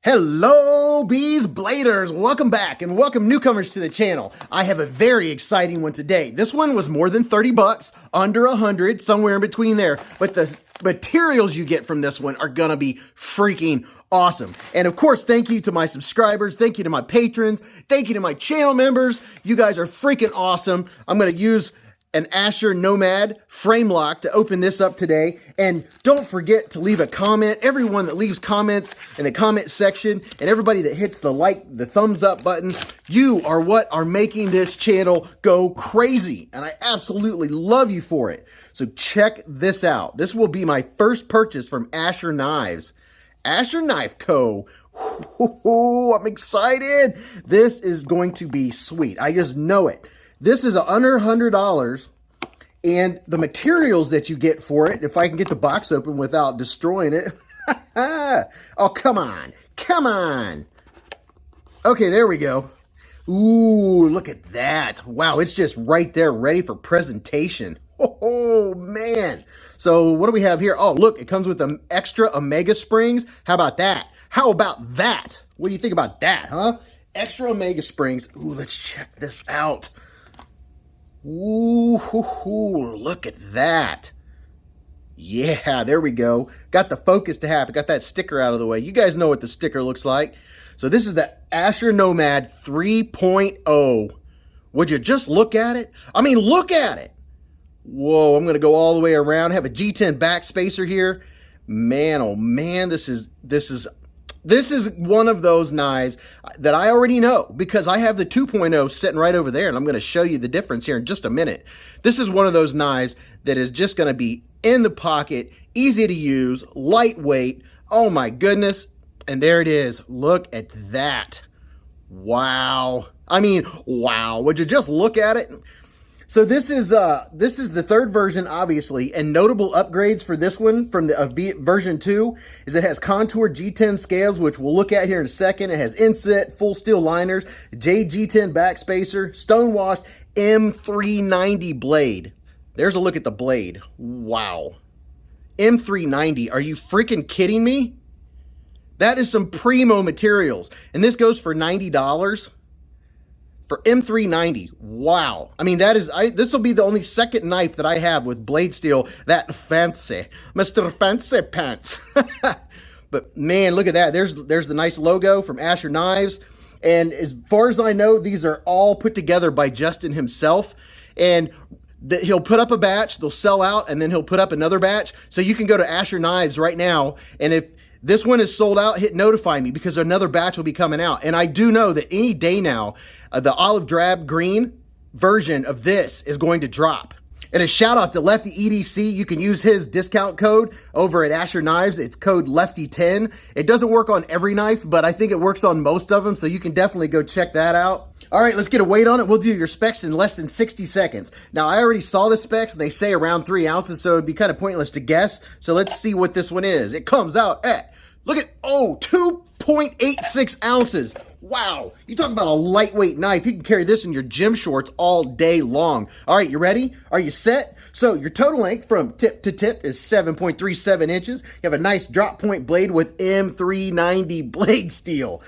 Hello, Beez Bladers! Welcome back and welcome newcomers to the channel. I have a very exciting one today. This one was more than 30 bucks, under 100, somewhere in between there. But the materials you get from this one are gonna be freaking awesome. And of course, thank you to my subscribers, thank you to my patrons, thank you to my channel members. You guys are freaking awesome. I'm gonna use an Asher NOMAD frame lock to open this up today. And don't forget to leave a comment. Everyone that leaves comments in the comment section and everybody that hits the thumbs up button, you are what are making this channel go crazy. And I absolutely love you for it. So check this out. This will be my first purchase from Asher Knives. Asher Knife Co. Ooh, I'm excited. This is going to be sweet. I just know it. This is under $100, and the materials that you get for it, if I can get the box open without destroying it. Oh, come on. Come on. Okay, there we go. Ooh, look at that. Wow, it's just right there, ready for presentation. Oh, man. So what do we have here? Oh, look, it comes with the extra Omega springs. How about that? How about that? What do you think about that, huh? Extra Omega springs. Ooh, let's check this out. Ooh, look at that. Yeah, there we go. Got the focus to happen. Got that sticker out of the way. You guys know what the sticker looks like. So this is the Asher NOMAD 3.0. Would you just look at it? I mean, look at it. Whoa, I'm going to go all the way around. Have a G10 backspacer here. Man, oh man, this is one of those knives that I already know because I have the 2.0 sitting right over there, and I'm going to show you the difference here in just a minute. This is one of those knives that is just going to be in the pocket, easy to use, lightweight. Oh my goodness. And there it is. Look at that. Wow. I mean, wow. Would you just look at it? So this is the third version, obviously, and notable upgrades for this one from the version 2 is it has contoured G10 scales, which we'll look at here in a second. It has inset, full steel liners, G10 backspacer, stonewashed M390 blade. There's a look at the blade. Wow. M390. Are you freaking kidding me? That is some primo materials, and this goes for $90. For M390, wow. I mean, this will be the only second knife that I have with blade steel that fancy. Mr. Fancy Pants. But man, look at that. There's the nice logo from Asher Knives. And as far as I know, these are all put together by Justin himself. And he'll put up a batch, they'll sell out, and then he'll put up another batch. So you can go to Asher Knives right now, and if this one is sold out, hit notify me because another batch will be coming out. And I do know that any day now, the olive drab green version of this is going to drop. And a shout out to Lefty EDC. You can use his discount code over at Asher Knives. It's code Lefty10. It doesn't work on every knife, but I think it works on most of them. So you can definitely go check that out. All right, let's get a weight on it. We'll do your specs in less than 60 seconds. Now, I already saw the specs, and they say around 3 ounces, so it'd be kind of pointless to guess. So let's see what this one is. It comes out at, look at, 2.86 ounces. Wow. You talk about a lightweight knife. You can carry this in your gym shorts all day long. All right, you ready? Are you set? So your total length from tip to tip is 7.37 inches. You have a nice drop point blade with M390 blade steel.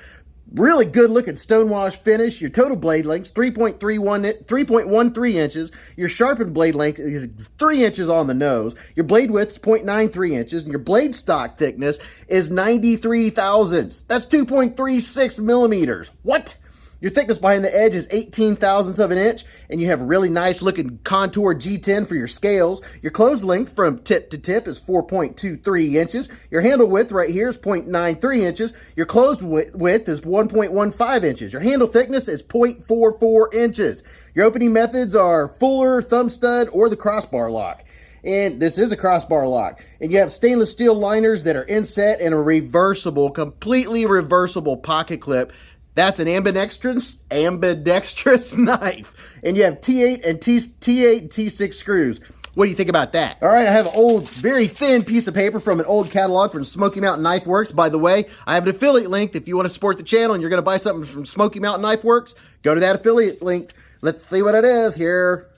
Really good looking stonewash finish. Your total blade length is 3.13 inches. Your sharpened blade length is 3 inches on the nose. Your blade width is 0.93 inches. And your blade stock thickness is 93 thousandths. That's 2.36 millimeters. What? Your thickness behind the edge is 18 thousandths of an inch, and you have a really nice looking contour G10 for your scales. Your closed length from tip to tip is 4.23 inches. Your handle width right here is 0.93 inches. Your closed width is 1.15 inches. Your handle thickness is 0.44 inches. Your opening methods are fuller, thumb stud, or the crossbar lock. And this is a crossbar lock. And you have stainless steel liners that are inset and a reversible, completely reversible pocket clip. That's an ambidextrous knife. And you have T8 and T6 screws. What do you think about that? All right, I have an old, very thin piece of paper from an old catalog from Smoky Mountain Knife Works. By the way, I have an affiliate link. If you want to support the channel and you're going to buy something from Smoky Mountain Knife Works, go to that affiliate link. Let's see what it is here.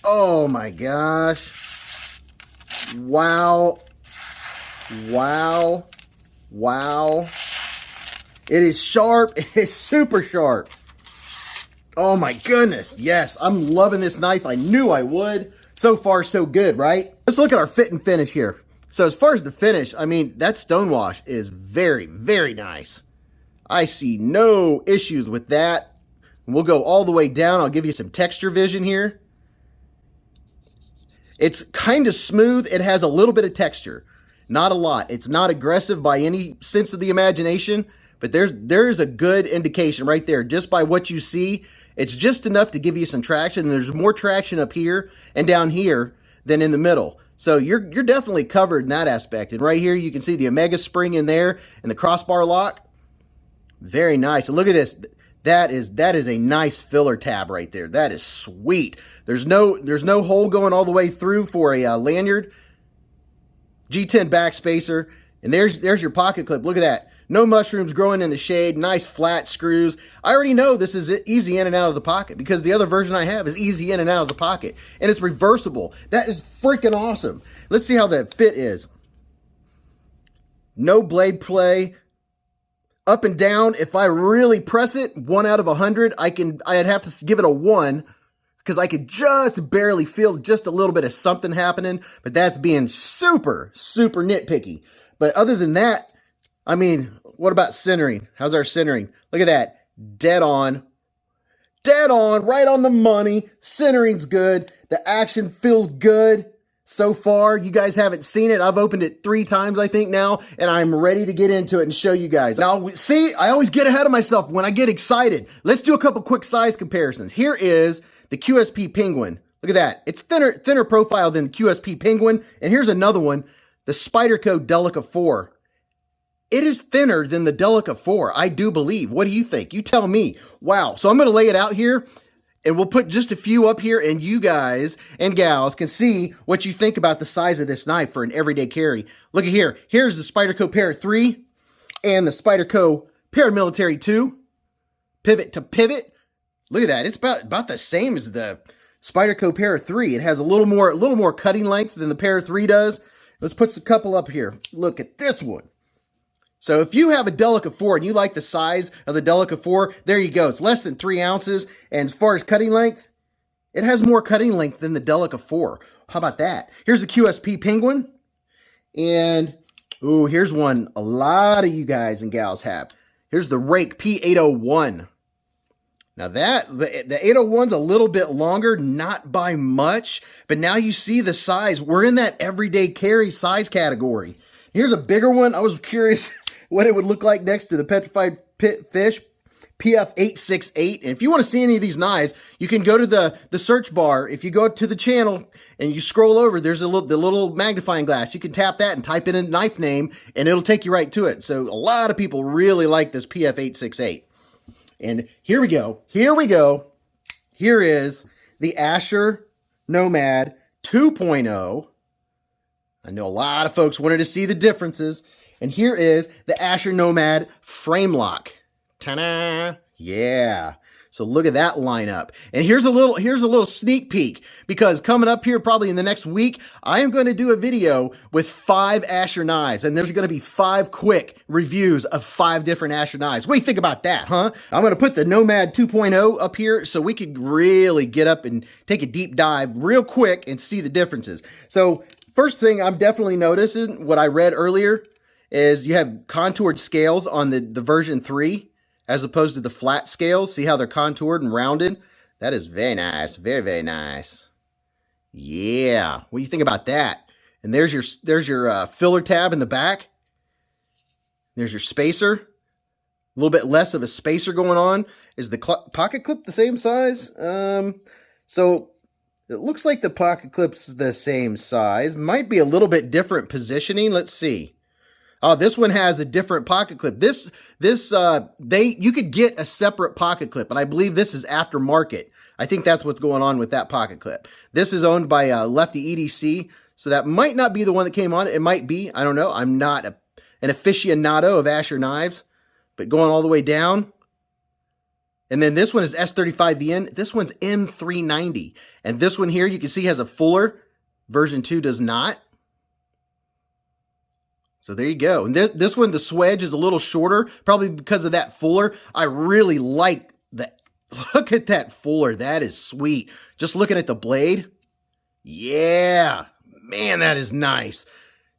Oh my gosh. Wow. Wow. Wow. It is sharp. It is super sharp. Oh my goodness. Yes, I'm loving this knife. I knew I would. So far, so good, right? Let's look at our fit and finish here. So as far as the finish, I mean, that stonewash is very, very nice. I see no issues with that. We'll go all the way down. I'll give you some texture vision here. It's kind of smooth. It has a little bit of texture. Not a lot. It's not aggressive by any sense of the imagination, but there's a good indication right there. Just by what you see, it's just enough to give you some traction. And there's more traction up here and down here than in the middle. So you're definitely covered in that aspect. And right here, you can see the Omega spring in there and the crossbar lock. Very nice. And look at this. That is a nice filler tab right there. That is sweet. There's no hole going all the way through for a lanyard. G10 backspacer. And there's your pocket clip. Look at that. No mushrooms growing in the shade. Nice flat screws. I already know this is easy in and out of the pocket because the other version I have is easy in and out of the pocket. And it's reversible. That is freaking awesome. Let's see how that fit is. No blade play. Up and down, if I really press it, 1 out of 100, I'd have to give it a 1 because I could just barely feel just a little bit of something happening, but that's being super, super nitpicky. But other than that, I mean, what about centering? How's our centering? Look at that. Dead on. Dead on, right on the money. Centering's good. The action feels good. So far, you guys haven't seen it. I've opened it 3 times, I think now, and I'm ready to get into it and show you guys. Now, see, I always get ahead of myself when I get excited. Let's do a couple quick size comparisons. Here is the QSP Penguin. Look at that. It's thinner profile than the QSP Penguin. And here's another one, the Spyderco Delica 4. It is thinner than the Delica 4, I do believe. What do you think? You tell me. Wow. So I'm going to lay it out here. And we'll put just a few up here, and you guys and gals can see what you think about the size of this knife for an everyday carry. Look at here. Here's the Spyderco Para 3 and the Spyderco Paramilitary 2. Pivot to pivot. Look at that. It's about the same as the Spyderco Para 3. It has a little more cutting length than the Para 3 does. Let's put a couple up here. Look at this one. So if you have a Delica 4 and you like the size of the Delica 4, there you go. It's less than 3 ounces. And as far as cutting length, it has more cutting length than the Delica 4. How about that? Here's the QSP Penguin. And, ooh, here's one a lot of you guys and gals have. Here's the Rake P801. Now the 801's a little bit longer, not by much, but now you see the size. We're in that everyday carry size category. Here's a bigger one. I was curious what it would look like next to the Petrified Fish PF868. And if you want to see any of these knives, you can go to the search bar. If you go to the channel and you scroll over, there's the little magnifying glass. You can tap that and type in a knife name, and it'll take you right to it. So a lot of people really like this PF868. And here we go. Here we go. Here is the Asher Nomad 2.0. I know a lot of folks wanted to see the differences. And here is the Asher Nomad frame lock. Ta-da! Yeah. So look at that lineup. And here's a little sneak peek, because coming up here probably in the next week, I am going to do a video with 5 Asher knives, and there's going to be 5 quick reviews of 5 different Asher knives. What do you think about that, huh? I'm going to put the Nomad 2.0 up here so we could really get up and take a deep dive real quick and see the differences. So first thing I'm definitely noticing, what I read earlier, is you have contoured scales on the version 3. As opposed to the flat scales. See how they're contoured and rounded? That is very nice. Very, very nice. Yeah. What do you think about that? And there's your filler tab in the back. There's your spacer. A little bit less of a spacer going on. Is the pocket clip the same size? So it looks like the pocket clip's the same size. Might be a little bit different positioning. Let's see. Oh, this one has a different pocket clip. You could get a separate pocket clip, and I believe this is aftermarket. I think that's what's going on with that pocket clip. This is owned by Lefty EDC, so that might not be the one that came on. It might be. I don't know. I'm not an aficionado of Asher knives, but going all the way down. And then this one is S35VN. This one's M390. And this one here, you can see has a fuller. Version 2 does not. So there you go. And this one, the swedge is a little shorter, probably because of that fuller. I really like that. Look at that fuller. That is sweet. Just looking at the blade. Yeah, man, that is nice.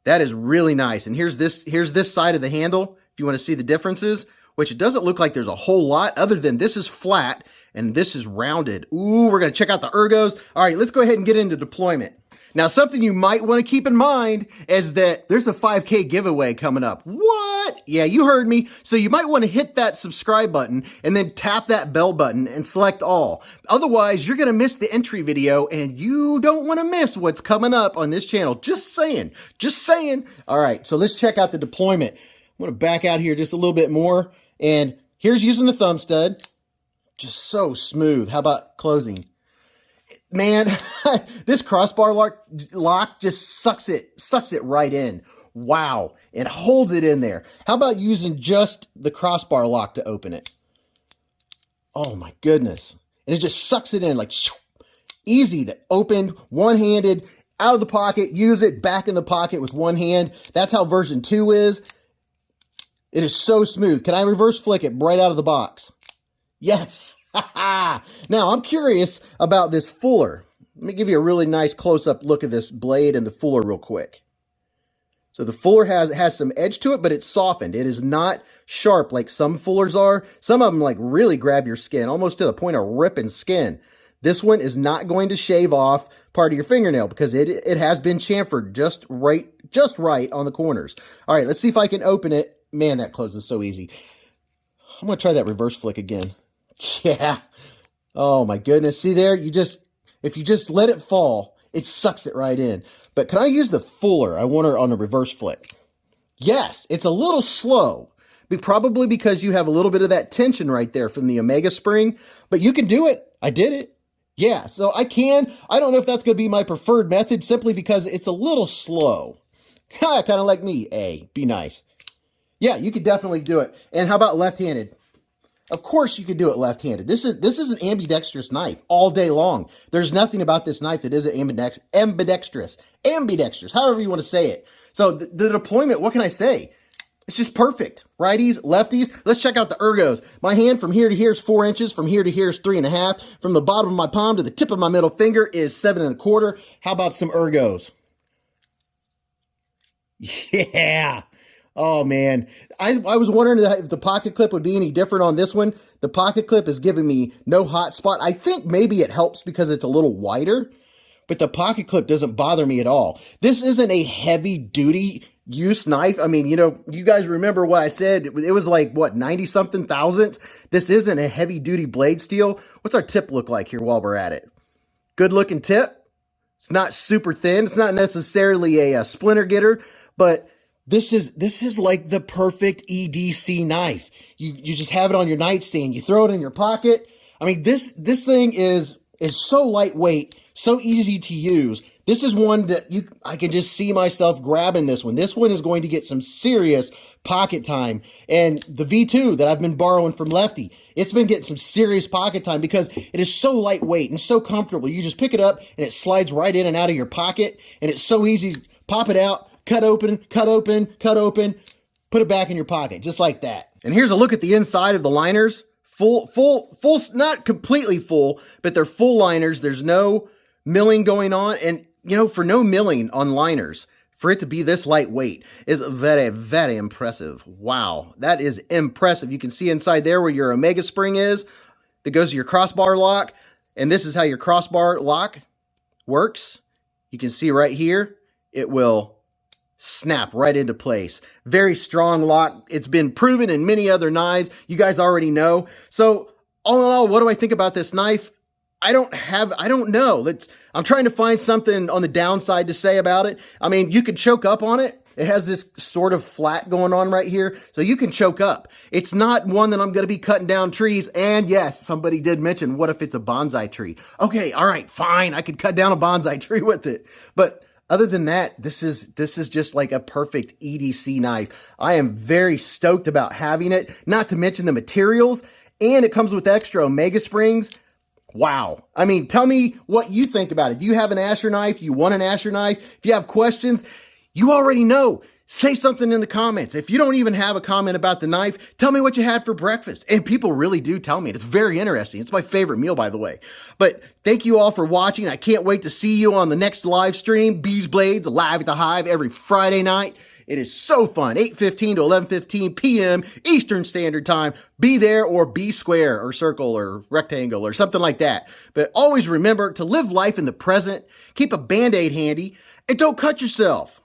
That is really nice. And here's this side of the handle. If you want to see the differences, which it doesn't look like there's a whole lot other than this is flat and this is rounded. Ooh, we're going to check out the ergos. All right, let's go ahead and get into deployment. Now, something you might want to keep in mind is that there's a 5K giveaway coming up. What? Yeah, you heard me. So you might want to hit that subscribe button and then tap that bell button and select all. Otherwise, you're going to miss the entry video and you don't want to miss what's coming up on this channel. Just saying. Just saying. All right, so let's check out the deployment. I'm going to back out here just a little bit more. And here's using the thumb stud. Just so smooth. How about closing? Man, this crossbar lock just sucks it right in. Wow, it holds it in there. How about using just the crossbar lock to open it? Oh my goodness. And it just sucks it in like easy to open, one-handed, out of the pocket, use it, back in the pocket with one hand. That's how version 2 is. It is so smooth. Can I reverse flick it right out of the box? Yes. Now, I'm curious about this fuller. Let me give you a really nice close-up look at this blade and the fuller real quick. So the fuller has some edge to it, but it's softened. It is not sharp like some fullers are. Some of them like really grab your skin, almost to the point of ripping skin. This one is not going to shave off part of your fingernail because it has been chamfered just right on the corners. All right, let's see if I can open it. Man, that closes so easy. I'm going to try that reverse flick again. Yeah. Oh my goodness. See there? If you just let it fall, it sucks it right in. But can I use the fuller? I want her on a reverse flick. Yes, it's a little slow. Probably because you have a little bit of that tension right there from the Omega spring. But you can do it. I did it. Yeah, so I can. I don't know if that's going to be my preferred method simply because it's a little slow. Kind of like me. Be nice. Yeah, you could definitely do it. And how about left-handed? Of course you could do it left-handed. This is an ambidextrous knife all day long. There's nothing about this knife that isn't ambidextrous. Ambidextrous, however you want to say it. So the deployment, what can I say? It's just perfect. Righties, lefties. Let's check out the ergos. My hand from here to here is 4 inches. From here to here is 3.5. From the bottom of my palm to the tip of my middle finger is 7.25. How about some ergos? Yeah. Oh, man. I was wondering if the pocket clip would be any different on this one. The pocket clip is giving me no hot spot. I think maybe it helps because it's a little wider, but the pocket clip doesn't bother me at all. This isn't a heavy-duty use knife. I mean, you know, you guys remember what I said. It was like, what, 90-something thousandths? This isn't a heavy-duty blade steel. What's our tip look like here while we're at it? Good-looking tip. It's not super thin. It's not necessarily a splinter getter, but this is like the perfect EDC knife. You just have it on your nightstand. You throw it in your pocket. I mean, this thing is so lightweight, so easy to use. This is one that I can just see myself grabbing this one. This one is going to get some serious pocket time. And the V2 that I've been borrowing from Lefty, it's been getting some serious pocket time because it is so lightweight and so comfortable. You just pick it up and it slides right in and out of your pocket. And it's so easy. Pop it out. Cut open, cut open, cut open, put it back in your pocket, just like that. And here's a look at the inside of the liners. Full, not completely full, but they're full liners. There's no milling going on. And, you know, for no milling on liners, for it to be this lightweight is very, very impressive. Wow, that is impressive. You can see inside there where your Omega spring is that goes to your crossbar lock. And this is how your crossbar lock works. You can see right here, it will snap right into place. Very strong lock. It's been proven in many other knives. You guys already know. So all in all, what do I think about this knife? I don't know. I'm trying to find something on the downside to say about it. I mean, you could choke up on it. It has this sort of flat going on right here, so you can choke up. It's not one that I'm going to be cutting down trees. And yes, somebody did mention, what if it's a bonsai tree? Okay, all right, fine. I could cut down a bonsai tree with it. But other than that, this is just like a perfect EDC knife. I am very stoked about having it, not to mention the materials, and it comes with extra Omega springs. Wow. I mean, tell me what you think about it. Do you have an Asher knife? You want an Asher knife? If you have questions, you already know. Say something in the comments. If you don't even have a comment about the knife, tell me what you had for breakfast. And people really do tell me. It's very interesting. It's my favorite meal, by the way. But thank you all for watching. I can't wait to see you on the next live stream, Beez Blades, live at the Hive every Friday night. It is so fun. 8:15 to 11:15 p.m. Eastern Standard Time. Be there or be square or circle or rectangle or something like that. But always remember to live life in the present, keep a Band-Aid handy, and don't cut yourself.